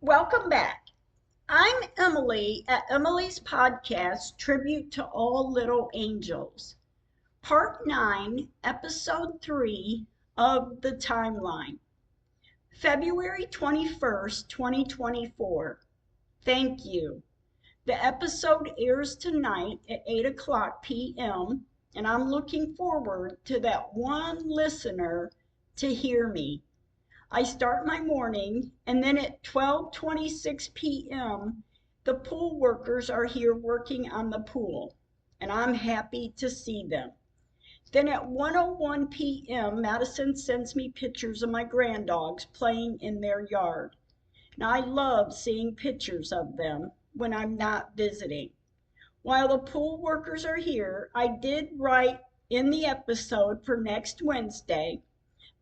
Welcome back. I'm Emily at Emily's podcast, Tribute to All Little Angels, Part 9, Episode 3 of the Timeline, February 21st, 2024. Thank you. The episode airs tonight at 8 o'clock p.m., and I'm looking forward to that one listener to hear me. I start my morning, and then at 12:26 p.m., the pool workers are here working on the pool, and I'm happy to see them. Then at 1:01 p.m., Madison sends me pictures of my granddogs playing in their yard. And I love seeing pictures of them when I'm not visiting. While the pool workers are here, I did write in the episode for next Wednesday.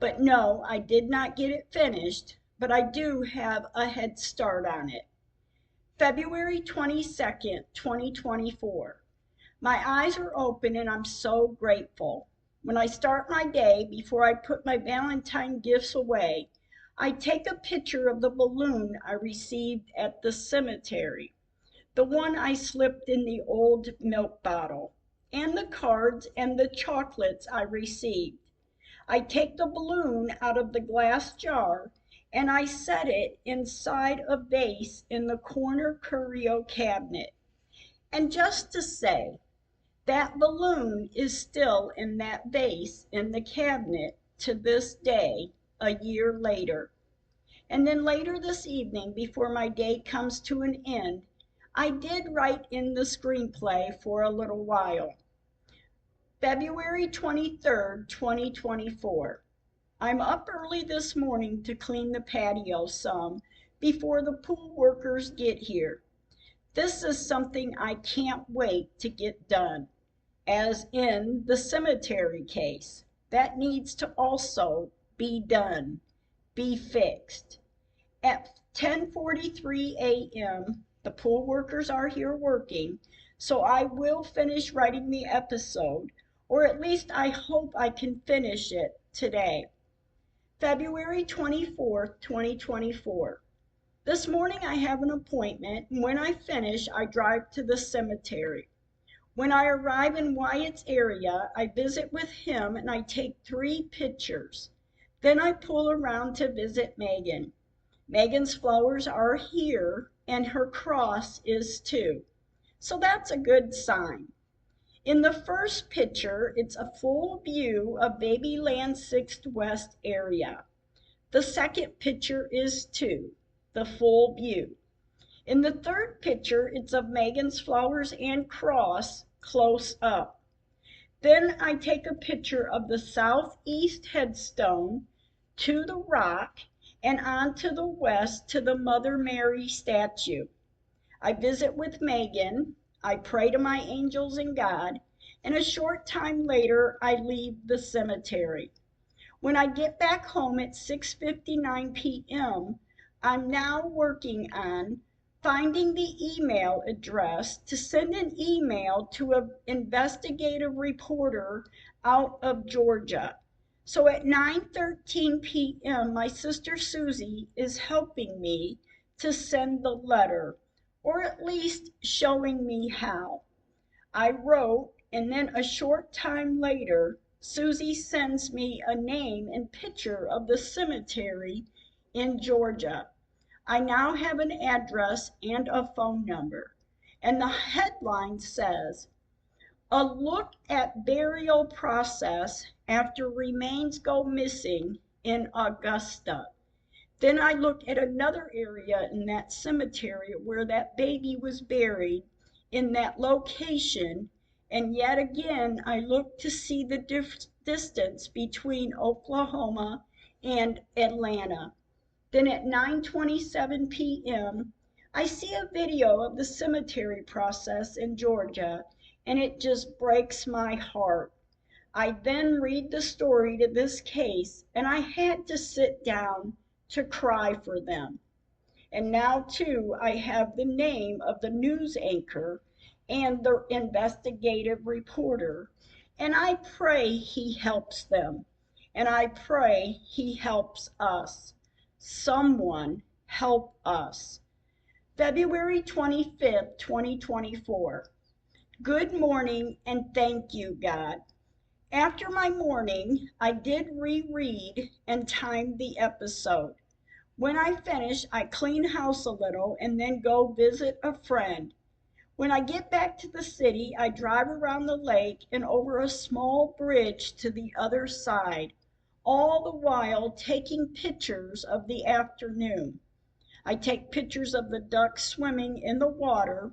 But no, I did not get it finished, but I do have a head start on it. February 22nd, 2024. My eyes are open and I'm so grateful. When I start my day, before I put my Valentine gifts away, I take a picture of the balloon I received at the cemetery, the one I slipped in the old milk bottle, and the cards and the chocolates I received. I take the balloon out of the glass jar and I set it inside a vase in the corner curio cabinet. And just to say, that balloon is still in that vase in the cabinet to this day, a year later. And then later this evening, before my day comes to an end, I did write in the screenplay for a little while. February 23rd, 2024. I'm up early this morning to clean the patio some before the pool workers get here. This is something I can't wait to get done, as in the cemetery case. That needs to also be done, be fixed. At 10:43 a.m., the pool workers are here working, so I will finish writing the episode, or at least I hope I can finish it today. February 24th, 2024. This morning I have an appointment, and when I finish, I drive to the cemetery. When I arrive in Wyatt's area, I visit with him and I take 3 pictures. Then I pull around to visit Megan. Megan's flowers are here, and her cross is too. So that's a good sign. In the first picture, it's a full view of Babyland 6th West area. The second picture is too, the full view. In the third picture, it's of Megan's flowers and cross close up. Then I take a picture of the southeast headstone to the rock and on to the west to the Mother Mary statue. I visit with Megan, I pray to my angels and God, and a short time later I leave the cemetery. When I get back home at 6:59 p.m., I'm now working on finding the email address to send an email to an investigative reporter out of Georgia. So at 9:13 p.m., my sister Susie is helping me to send the letter, or at least showing me how. I wrote, and then a short time later, Susie sends me a name and picture of the cemetery in Georgia. I now have an address and a phone number. And the headline says, "A look at burial process after remains go missing in Augusta." Then I look at another area in that cemetery where that baby was buried in that location, and yet again I look to see the distance between Oklahoma and Atlanta. Then at 9:27 p.m., I see a video of the cemetery process in Georgia, and it just breaks my heart. I then read the story to this case, and I had to sit down to cry for them. And now, too, I have the name of the news anchor and the investigative reporter, and I pray he helps them, and I pray he helps us. Someone help us. February 25th, 2024. Good morning and thank you, God. After my morning, I did reread and time the episode. When I finish, I clean house a little and then go visit a friend. When I get back to the city, I drive around the lake and over a small bridge to the other side, all the while taking pictures of the afternoon. I take pictures of the ducks swimming in the water,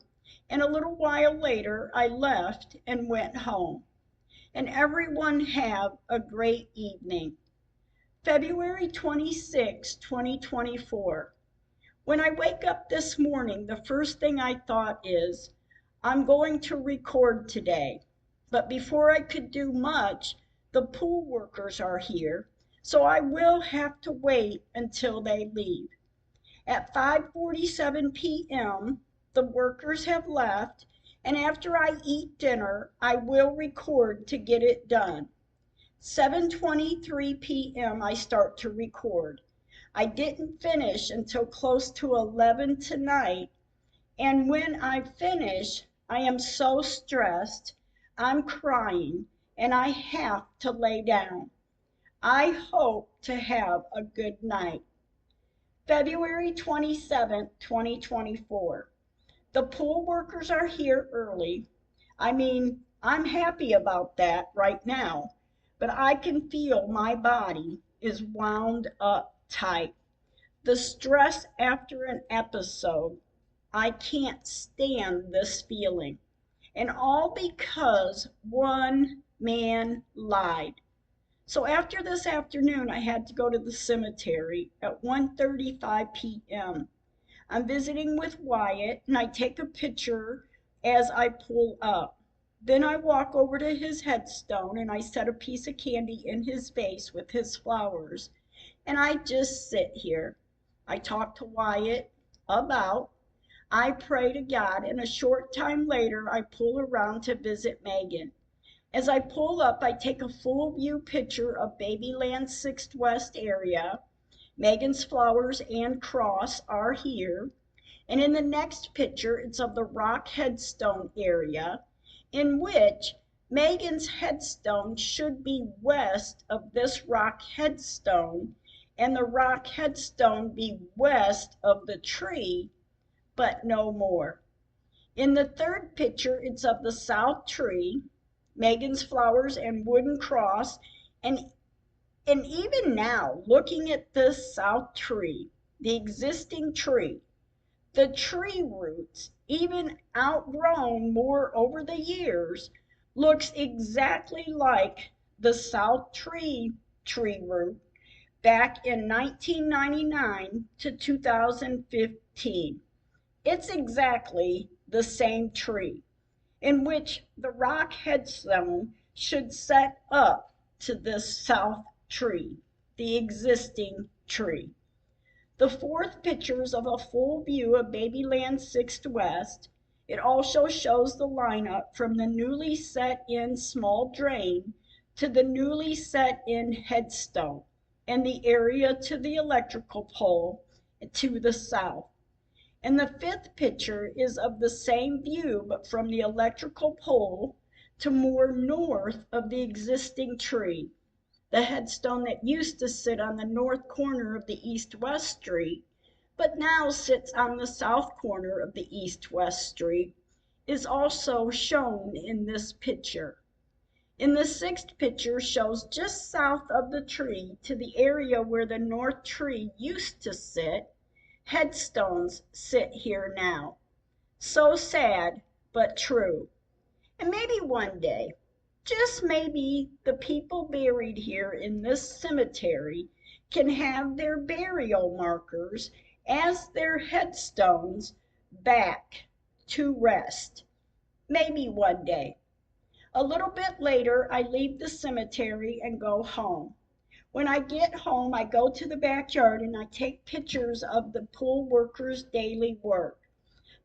and a little while later I left and went home. And everyone have a great evening. February 26, 2024. When I wake up this morning, the first thing I thought is, I'm going to record today. But before I could do much, the pool workers are here, so I will have to wait until they leave. At 5:47 p.m., the workers have left, and after I eat dinner, I will record to get it done. 7:23 p.m. I start to record. I didn't finish until close to 11 tonight, and when I finish, I am so stressed, I'm crying, and I have to lay down. I hope to have a good night. February 27th, 2024. The pool workers are here early. I'm happy about that right now, but I can feel my body is wound up tight. The stress after an episode, I can't stand this feeling. And all because one man lied. So after this afternoon, I had to go to the cemetery at 1:35 p.m. I'm visiting with Wyatt, and I take a picture as I pull up. Then I walk over to his headstone and I set a piece of candy in his vase with his flowers. And I just sit here. I talk to Wyatt about, I pray to God, and a short time later I pull around to visit Megan. As I pull up, I take a full view picture of Babyland 6th West area. Megan's flowers and cross are here. And in the next picture, it's of the rock headstone area, in which Megan's headstone should be west of this rock headstone, and the rock headstone be west of the tree, but no more. In the third picture, it's of the south tree, Megan's flowers and wooden cross, and even now, looking at this south tree, the existing tree, the tree roots, even outgrown more over the years, looks exactly like the south tree root back in 1999 to 2015. It's exactly the same tree, in which the rock headstone should set up to this south tree, the existing tree. The fourth picture is of a full view of Babyland 6th West. It also shows the lineup from the newly set in small drain to the newly set in headstone, and the area to the electrical pole to the south. And the fifth picture is of the same view, but from the electrical pole to more north of the existing tree. The headstone that used to sit on the north corner of the east-west street, but now sits on the south corner of the east-west street, is also shown in this picture. In the sixth picture shows just south of the tree to the area where the north tree used to sit. Headstones sit here now. So sad, but true. And maybe one day, just maybe, the people buried here in this cemetery can have their burial markers as their headstones back to rest. Maybe one day. A little bit later, I leave the cemetery and go home. When I get home, I go to the backyard and I take pictures of the pool workers' daily work.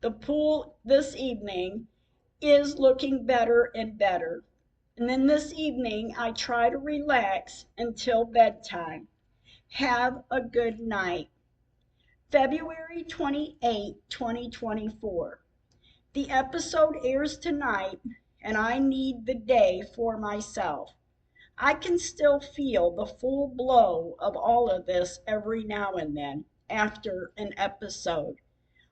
The pool this evening is looking better and better. And then this evening, I try to relax until bedtime. Have a good night. February 28, 2024. The episode airs tonight, and I need the day for myself. I can still feel the full blow of all of this every now and then after an episode.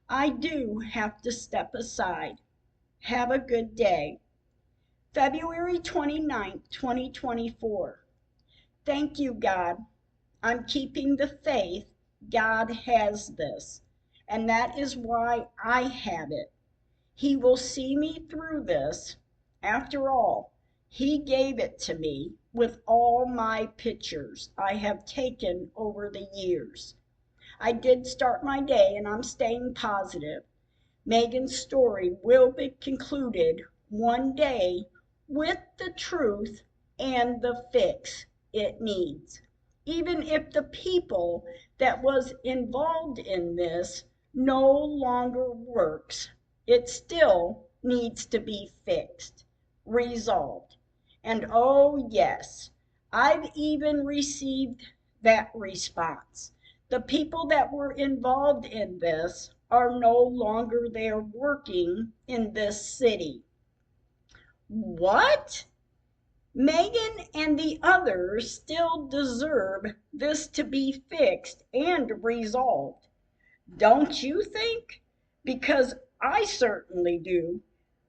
I do have to step aside. Have a good day. February 29th, 2024. Thank you, God. I'm keeping the faith. God has this, and that is why I have it. He will see me through this. After all, He gave it to me with all my pictures I have taken over the years. I did start my day, and I'm staying positive. Megan's story will be concluded one day with the truth and the fix it needs. Even if the people that was involved in this no longer works, it still needs to be fixed, resolved. And oh yes, I've even received that response. The people that were involved in this are no longer there working in this city. What? Megan and the others still deserve this to be fixed and resolved. Don't you think? Because I certainly do.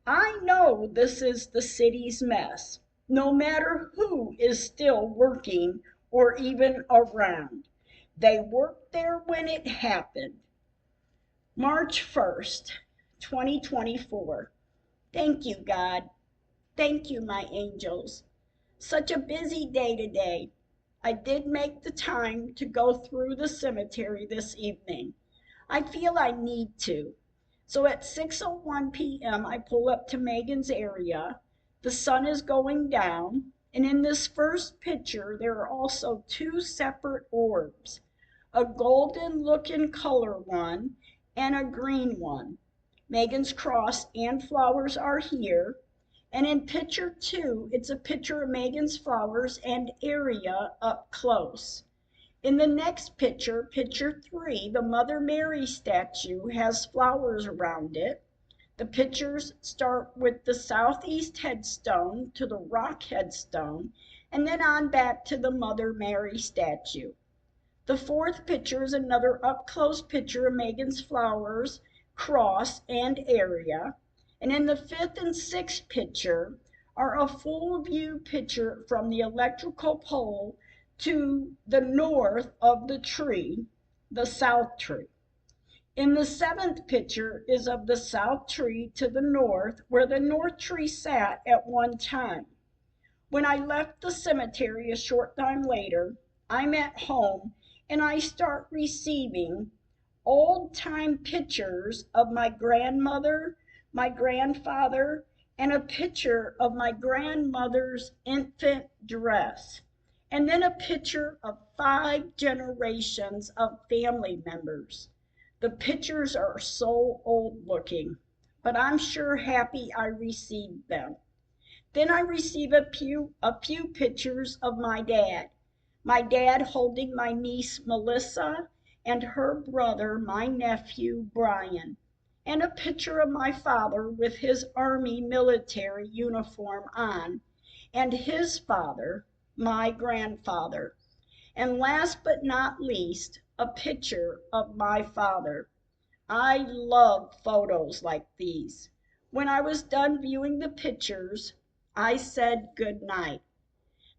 I know this is the city's mess, no matter who is still working or even around. They worked there when it happened. March 1st, 2024. Thank you, God. Thank you, my angels. Such a busy day today. I did make the time to go through the cemetery this evening. I feel I need to. So at 6:01 p.m. I pull up to Megan's area. The sun is going down, and in this first picture there are also two separate orbs, a golden looking color one and a green one. Megan's cross and flowers are here. And in picture 2, it's a picture of Megan's flowers and area up close. In the next picture, picture 3, the Mother Mary statue has flowers around it. The pictures start with the southeast headstone to the rock headstone, and then on back to the Mother Mary statue. The fourth picture is another up-close picture of Megan's flowers, cross, and area. And in the fifth and sixth picture are a full view picture from the electrical pole to the north of the tree, the south tree. In the seventh picture is of the south tree to the north, where the north tree sat at one time. When I left the cemetery a short time later, I'm at home and I start receiving old-time pictures of my grandmother, my grandfather, and a picture of my grandmother's infant dress, and then a picture of 5 generations of family members. The pictures are so old looking, but I'm sure happy I received them. Then I receive a few pictures of my dad holding my niece Melissa and her brother, my nephew Brian, and a picture of my father with his Army military uniform on, and his father, my grandfather. And last but not least, a picture of my father. I love photos like these. When I was done viewing the pictures, I said good night.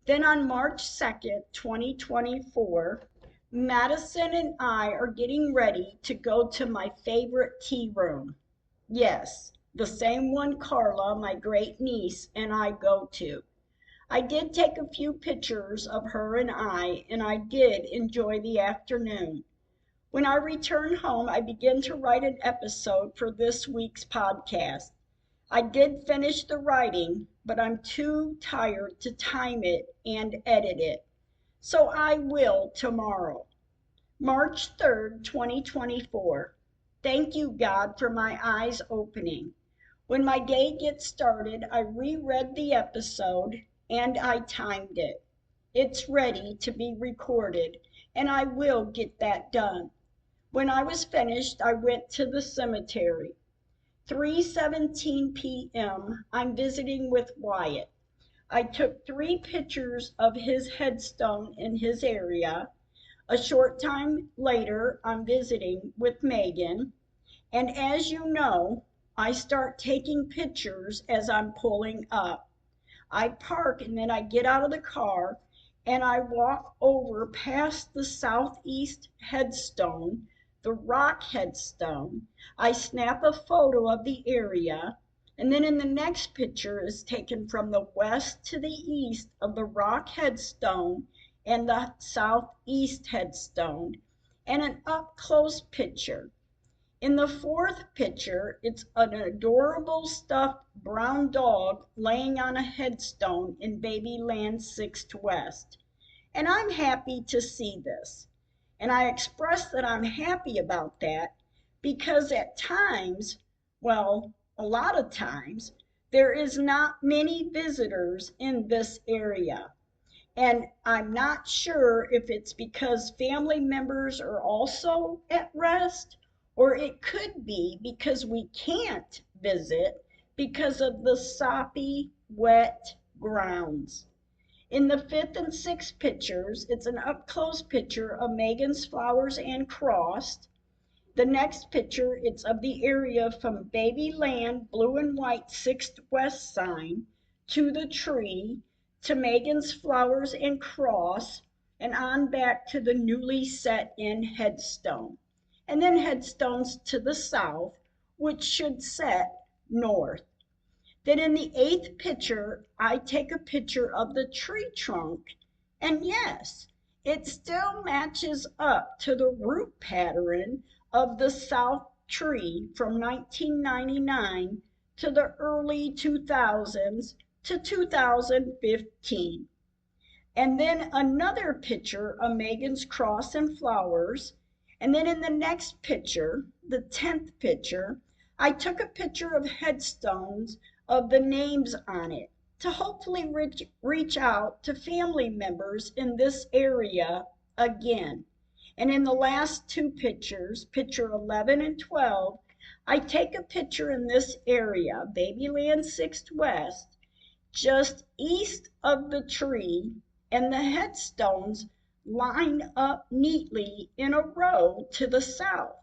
Then on March 2nd, 2024, Madison and I are getting ready to go to my favorite tea room. Yes, the same one Carla, my great niece, and I go to. I did take a few pictures of her and I did enjoy the afternoon. When I return home, I begin to write an episode for this week's podcast. I did finish the writing, but I'm too tired to time it and edit it. So I will tomorrow. March 3rd, 2024. Thank you, God, for my eyes opening. When my day gets started, I reread the episode and I timed it. It's ready to be recorded, and I will get that done. When I was finished, I went to the cemetery. 3:17 p.m. I'm visiting with Wyatt. I took 3 pictures of his headstone in his area. A short time later, I'm visiting with Megan. And as you know, I start taking pictures as I'm pulling up. I park and then I get out of the car and I walk over past the southeast headstone, the rock headstone. I snap a photo of the area, and then in the next picture is taken from the west to the east of the rock headstone and the southeast headstone, and an up close picture. In the 4th picture, it's an adorable stuffed brown dog laying on a headstone in Babyland 6th West. And I'm happy to see this. And I express that I'm happy about that because at times, well, a lot of times, there is not many visitors in this area. And I'm not sure if it's because family members are also at rest, or it could be because we can't visit because of the soppy, wet grounds. In the 5th and 6th pictures, it's an up-close picture of Megan's flowers and crossed. The next picture, it's of the area from Babyland blue and white 6th West sign to the tree to Megan's flowers and cross and on back to the newly set in headstone. And then headstones to the south, which should set north. Then in the 8th picture, I take a picture of the tree trunk, and yes, it still matches up to the root pattern of the south tree from 1999 to the early 2000s to 2015. And then another picture of Megan's cross and flowers. And then in the next picture, the 10th picture, I took a picture of headstones of the names on it to hopefully reach out to family members in this area again. And in the last 2 pictures, picture 11 and 12, I take a picture in this area, Babyland 6th West, just east of the tree, and the headstones line up neatly in a row to the south.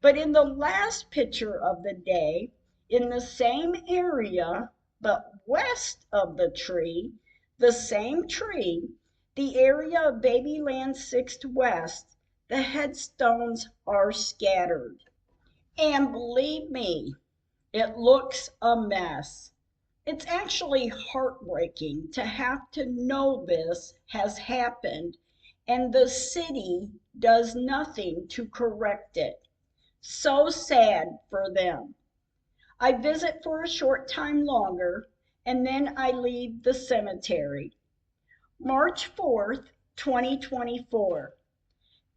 But in the last picture of the day, in the same area, but west of the tree, the same tree, the area of Babyland 6th West, the headstones are scattered. And believe me, it looks a mess. It's actually heartbreaking to have to know this has happened and the city does nothing to correct it. So sad for them. I visit for a short time longer and then I leave the cemetery. March 4th, 2024.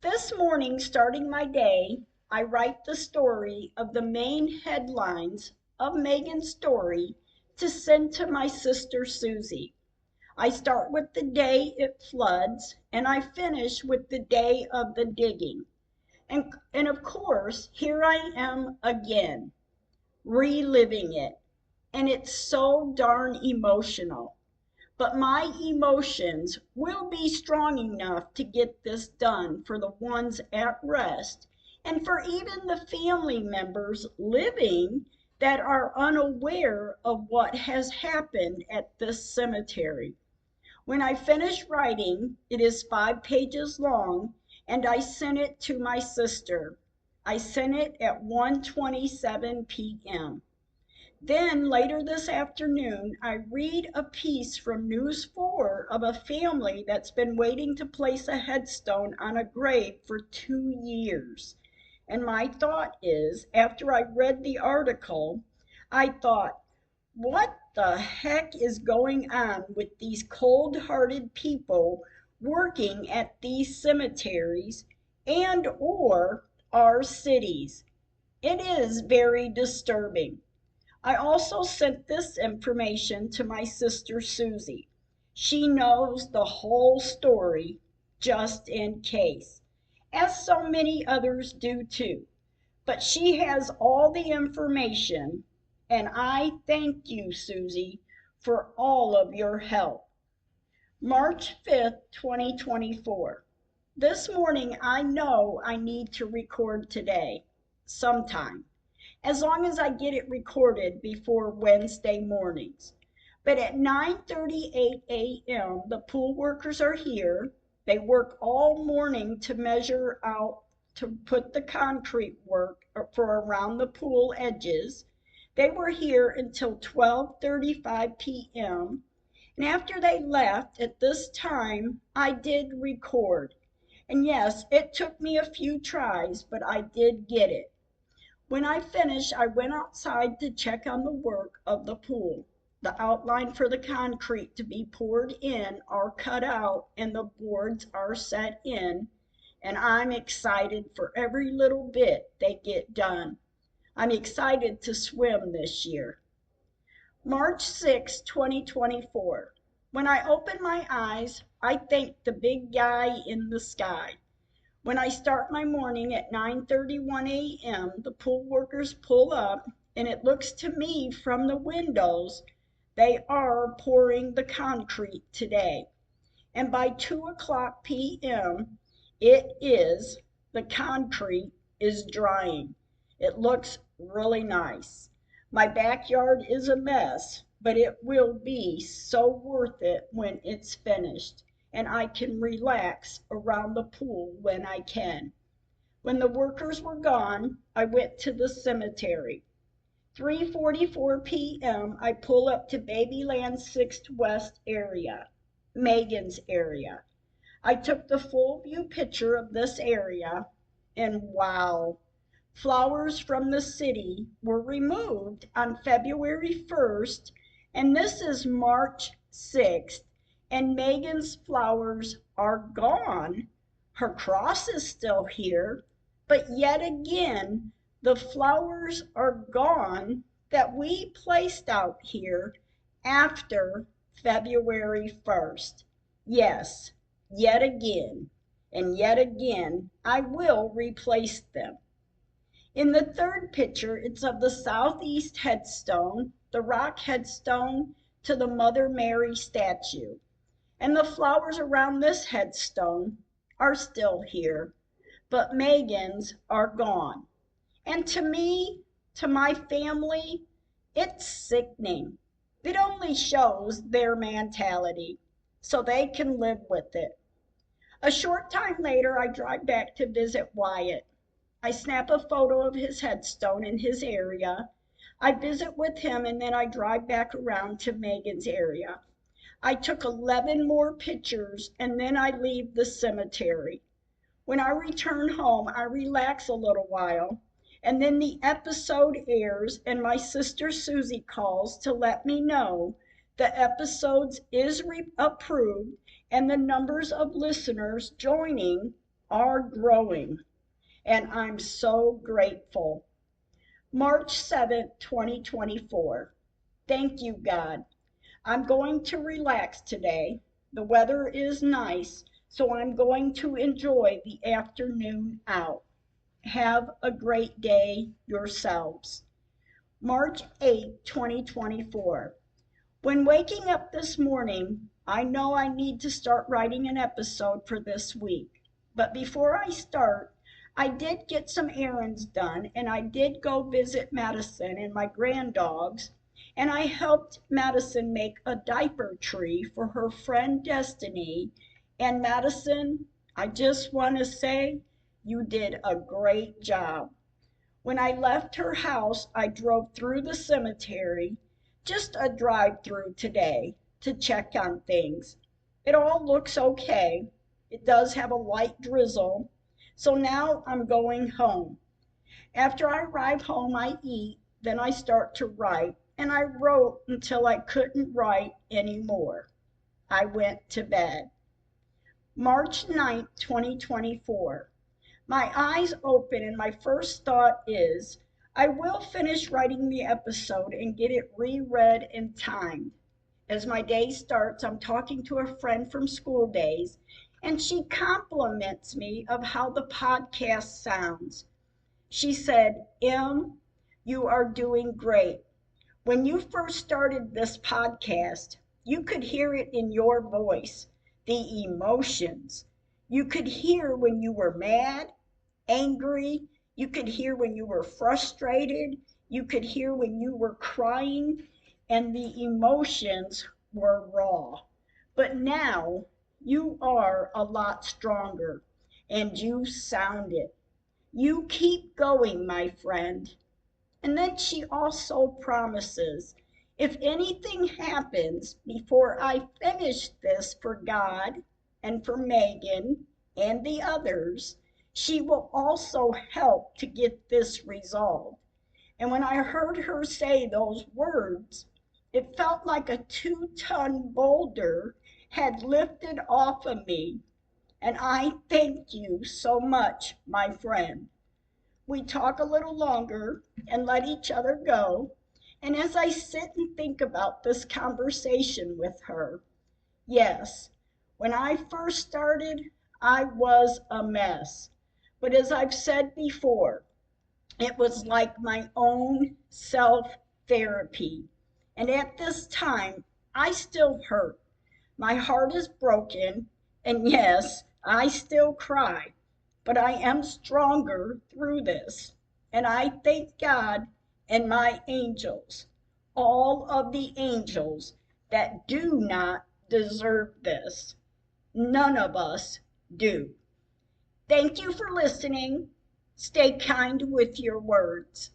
This morning, starting my day, I write the story of the main headlines of Megan's story to send to my sister Susie. I start with the day it floods and I finish with the day of the digging. And of course, here I am again, reliving it. And it's so darn emotional. But my emotions will be strong enough to get this done for the ones at rest and for even the family members living that are unaware of what has happened at this cemetery. When I finish writing, it is 5 pages long, and I sent it to my sister. I sent it at 1:27 p.m. Then later this afternoon, I read a piece from News 4 of a family that's been waiting to place a headstone on a grave for 2 years. And my thought is, after I read the article, I thought, what the heck is going on with these cold-hearted people working at these cemeteries and or our cities? It is very disturbing. I also sent this information to my sister Susie. She knows the whole story just in case. as so many others do too. But she has all the information, and I thank you, Susie, for all of your help. March 5th, 2024. This morning I know I need to record today, sometime, as long as I get it recorded before Wednesday mornings. But at 9:38 a.m., the pool workers are here. They work all morning to measure out to put the concrete work for around the pool edges. They were here until 12:35 p.m. And after they left at this time, I did record. And yes, it took me a few tries, but I did get it. When I finished, I went outside to check on the work of the pool. The outline for the concrete to be poured in are cut out and the boards are set in, and I'm excited for every little bit they get done. I'm excited to swim this year. March 6, 2024. When I open my eyes, I thank the big guy in the sky. When I start my morning at 9:31 a.m., the pool workers pull up, and it looks to me from the windows they are pouring the concrete today. And by 2 o'clock p.m., the concrete is drying. It looks really nice. My backyard is a mess, but it will be so worth it when it's finished, and I can relax around the pool when I can. When the workers were gone, I went to the cemetery. 3:44 p.m. I pull up to Babyland 6th West area, Megan's area. I took the full view picture of this area, and wow, flowers from the city were removed on February 1st, and this is March 6th, and Megan's flowers are gone. Her cross is still here, but yet again, the flowers are gone that we placed out here after February 1st. Yes, yet again, and yet again, I will replace them. In the third picture, it's of the southeast headstone, the rock headstone to the Mother Mary statue. And the flowers around this headstone are still here, but Megan's are gone. And to me, to my family, it's sickening. It only shows their mentality, so they can live with it. A short time later, I drive back to visit Wyatt. I snap a photo of his headstone in his area. I visit with him, and then I drive back around to Megan's area. I took 11 more pictures, and then I leave the cemetery. When I return home, I relax a little while, and then the episode airs, and my sister Susie calls to let me know the episodes is approved and the numbers of listeners joining are growing, and I'm so grateful. March 7th, 2024. Thank you, God. I'm going to relax today. The weather is nice, so I'm going to enjoy the afternoon out. Have a great day yourselves. March 8th, 2024. When waking up this morning, I know I need to start writing an episode for this week. But before I start, I did get some errands done, and I did go visit Madison and my granddogs, and I helped Madison make a diaper tree for her friend Destiny. And Madison, I just want to say you did a great job. When I left her house, I drove through the cemetery, just a drive-through today, to check on things. It all looks okay. It does have a light drizzle. So now I'm going home. After I arrive home, I eat, then I start to write, and I wrote until I couldn't write anymore. I went to bed. March 9th, 2024. My eyes open, and my first thought is, I will finish writing the episode and get it reread and timed. As my day starts, I'm talking to a friend from school days, and she compliments me of how the podcast sounds. She said, you are doing great. When you first started this podcast, you could hear it in your voice, the emotions. You could hear when you were mad, angry. You could hear when you were frustrated. You could hear when you were crying, and the emotions were raw. But now you are a lot stronger, and you sound it. You keep going, my friend. And then she also promises, if anything happens before I finish this for God and for Megan and the others, she will also help to get this resolved. And when I heard her say those words, it felt like a 2-ton boulder had lifted off of me. And I thank you so much, my friend. We talk a little longer and let each other go. And as I sit and think about this conversation with her, yes, when I first started, I was a mess. But as I've said before, it was like my own self therapy. And at this time, I still hurt. My heart is broken. And yes, I still cry, but I am stronger through this. And I thank God and my angels, all of the angels that do not deserve this. None of us do. Thank you for listening. Stay kind with your words.